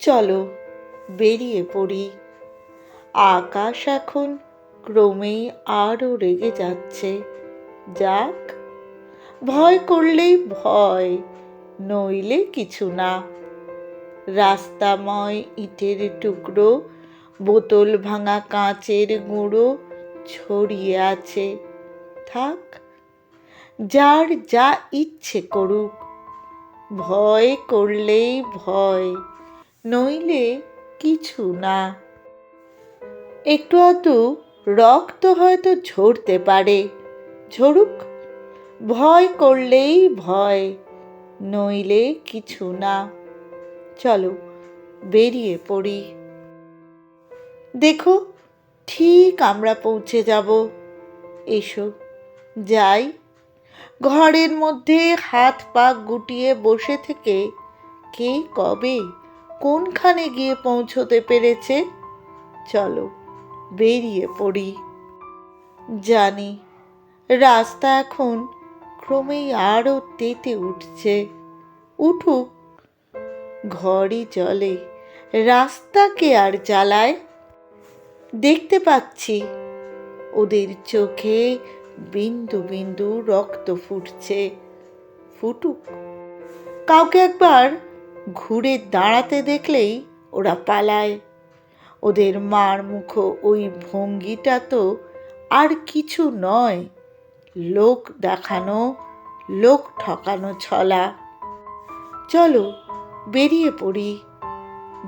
চলো বেরিয়ে পড়ি। আকাশ এখন ক্রমেই আরও রেগে যাচ্ছে। যাক, ভয় করলেই ভয়, নইলে কিছু না। রাস্তাময় ইটের টুকরো, বোতল ভাঙা কাঁচের গুঁড়ো ছড়িয়ে আছে। থাক, যার যা ইচ্ছে করুক। ভয় করলেই ভয়, নইলে কিছু না। একটু আধটু রক্ত হয়তো ঝরতে পারে, ঝরুক। ভয় করলেই ভয়, নইলে কিছু না। চলো বেরিয়ে পড়ি। দেখো, ঠিক আমরা পৌঁছে যাব। এসো যাই। ঘরের মধ্যে হাত পা গুটিয়ে বসে থেকে কে কবে কোনখানে গিয়ে পৌঁছতে পেরেছে। চলো বেরিয়ে পড়ি। জানি রাস্তা এখন ক্রমেই আরও তেতে উঠছে। উঠুক, ঘরই চলে, রাস্তাকে আর জ্বালায়। দেখতে পাচ্ছি ওদের চোখে বিন্দু বিন্দু রক্ত ফুটছে। ফুটুক। কাউকে একবার ঘুরে দাঁড়াতে দেখলেই ওরা পালায়। ওদের মার মুখো ওই ভঙ্গিটা তো আর কিছু নয়, লোক দেখানো, লোক ঠকানো ছলা। চলো বেরিয়ে পড়ি।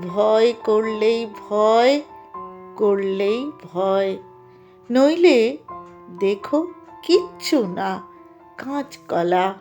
ভয় করলেই ভয়, করলেই ভয়, নইলে দেখো কিচ্ছু না, কাঁচকলা।